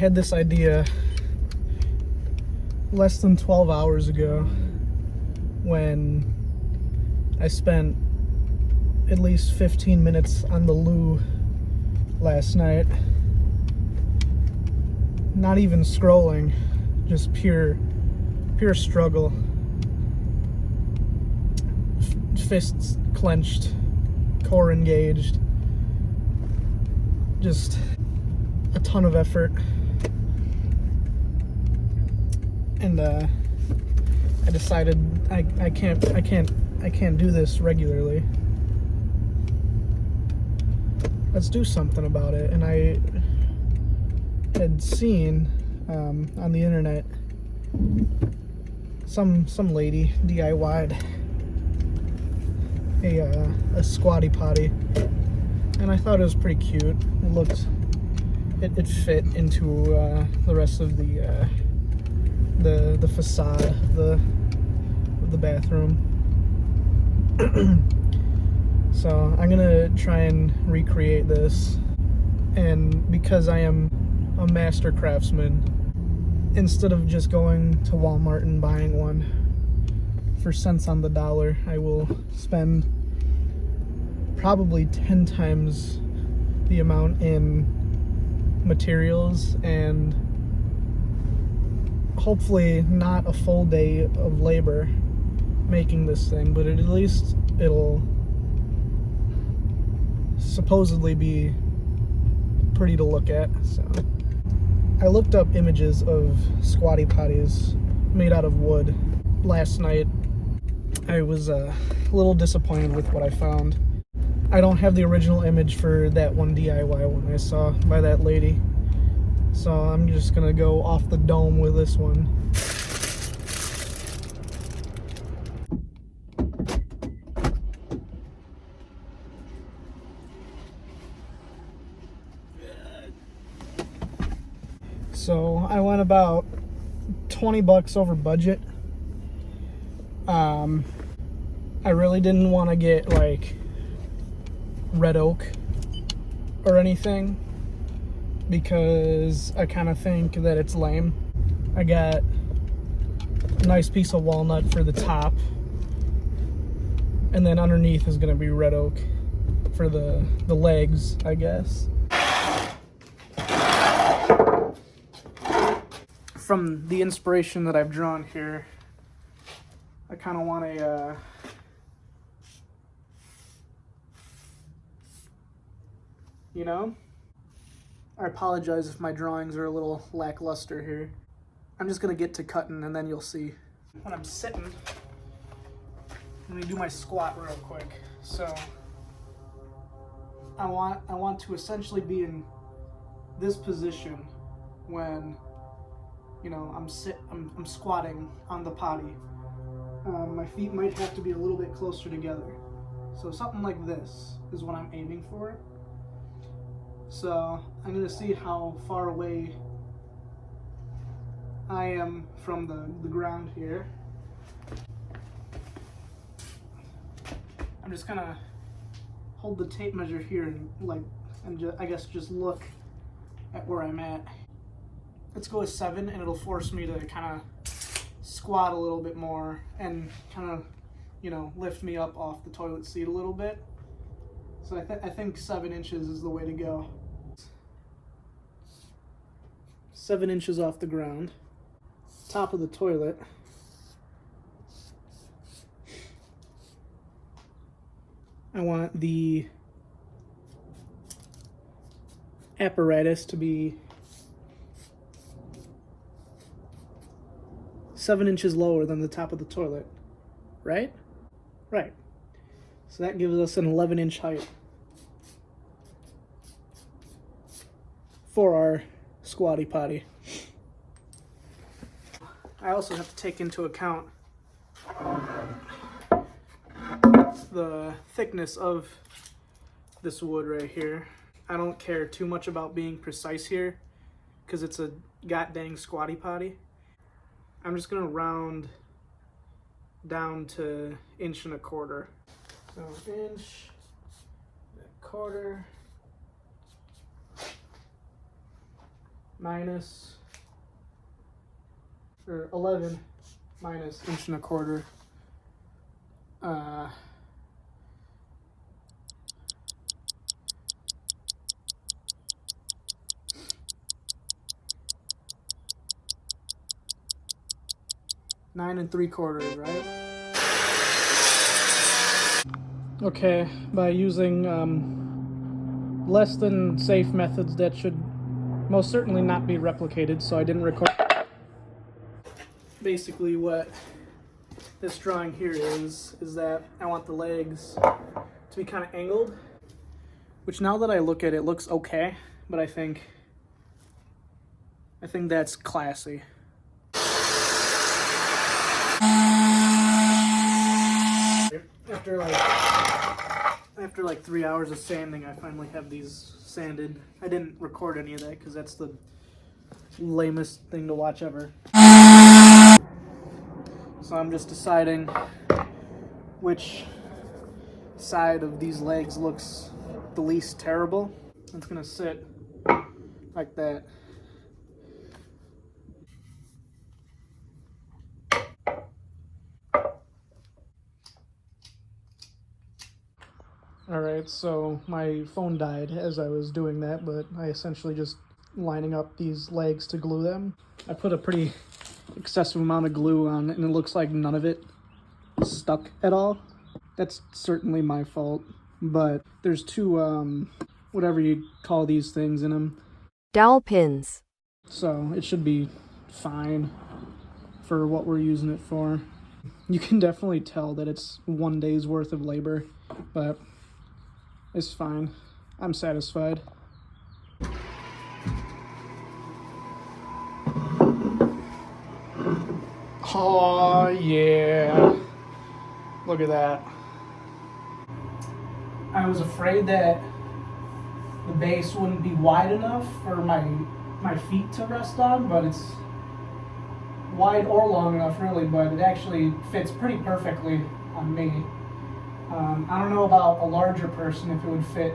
had this idea less than 12 hours ago when I spent at least 15 minutes on the loo last night. Not even scrolling, just pure struggle. Fists clenched, core engaged, just a ton of effort. And I decided I can't do this regularly. Let's do something about it. And I had seen on the internet some lady DIY'd a Squatty Potty, and I thought it was pretty cute. It fit into the rest of the facade of the bathroom. So I'm gonna try and recreate this, and because I am a master craftsman, instead of just going to Walmart and buying one for cents on the dollar, I will spend probably 10 times the amount in materials and hopefully not a full day of labor making this thing, but at least it'll supposedly be pretty to look at. So I looked up images of Squatty Potties made out of wood last night. I was a little disappointed with what I found. I don't have the original image for that one DIY one I saw by that lady, so I'm just gonna go off the dome with this one. So I went about 20 bucks over budget. I really didn't want to get like red oak or anything because I kind of think that it's lame. I got a nice piece of walnut for the top, and then underneath is going to be red oak for the legs, I guess. From the inspiration that I've drawn here, I kind of want a you know, I apologize if my drawings are a little lackluster here. I'm just gonna get to cutting and then you'll see. When I'm sitting, let me do my squat real quick. So I want to essentially be in this position when, you know, I'm squatting on the potty. My feet might have to be a little bit closer together. So something like this is what I'm aiming for. So I'm gonna see how far away I am from the ground here. I'm just gonna hold the tape measure here and I guess just look at where I'm at. Let's go with 7, and it'll force me to kind of squat a little bit more and kind of, you know, lift me up off the toilet seat a little bit. So I think 7 inches is the way to go. 7 inches off the ground, top of the toilet. I want the apparatus to be 7 inches lower than the top of the toilet, right? Right. So that gives us an 11-inch height for our Squatty Potty. I also have to take into account the thickness of this wood right here. I don't care too much about being precise here because it's a god-dang Squatty Potty. I'm just gonna round down to 1.25 inches. So 1.25 inches. minus, or 11 minus 1.25 inches. 9 3/4, right? Okay, by using less than safe methods that should most certainly not be replicated, so I didn't record. Basically what this drawing here is that I want the legs to be kind of angled, which now that I look at it looks okay, but I think that's classy. After like 3 hours of sanding, I finally have these sanded. I didn't record any of that because that's the lamest thing to watch ever. So I'm just deciding which side of these legs looks the least terrible. It's gonna sit like that. Alright, so my phone died as I was doing that, but I essentially just lining up these legs to glue them. I put a pretty excessive amount of glue on it, and it looks like none of it stuck at all. That's certainly my fault, but there's two, whatever you call these things in them. Dowel pins. So it should be fine for what we're using it for. You can definitely tell that it's 1 day's worth of labor, but it's fine. I'm satisfied. Oh yeah, look at that. I was afraid that the base wouldn't be wide enough for my feet to rest on, but it's wide or long enough really, but it actually fits pretty perfectly on me. I don't know about a larger person if it would fit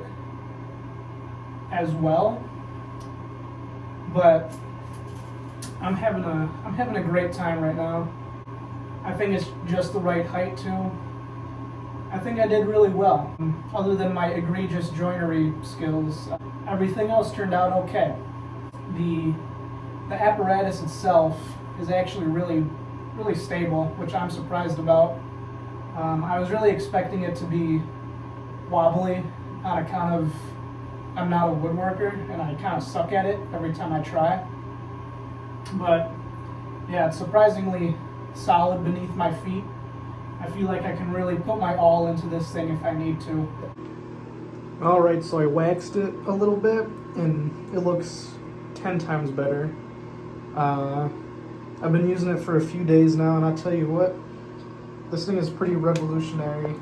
as well, but I'm having a great time right now. I think it's just the right height too. I think I did really well. Other than my egregious joinery skills, everything else turned out okay. The apparatus itself is actually really stable, which I'm surprised about. I was really expecting it to be wobbly on account of I'm not a woodworker and I kind of suck at it every time I try. But yeah, it's surprisingly solid beneath my feet. I feel like I can really put my all into this thing if I need to. Alright, so I waxed it a little bit and it looks 10 times better. I've been using it for a few days now, and I'll tell you what, this thing is pretty revolutionary.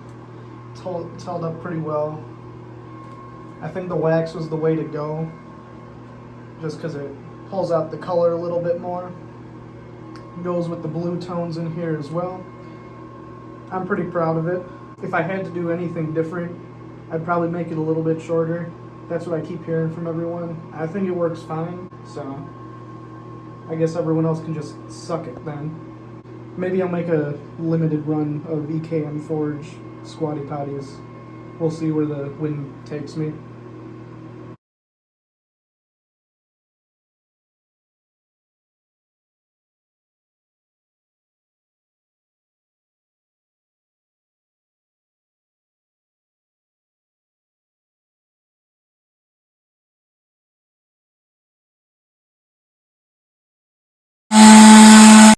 It's held up pretty well. I think the wax was the way to go, just because it pulls out the color a little bit more. It goes with the blue tones in here as well. I'm pretty proud of it. If I had to do anything different, I'd probably make it a little bit shorter. That's what I keep hearing from everyone. I think it works fine, so I guess everyone else can just suck it then. Maybe I'll make a limited run of EKM Forge Squatty Potties. We'll see where the wind takes me.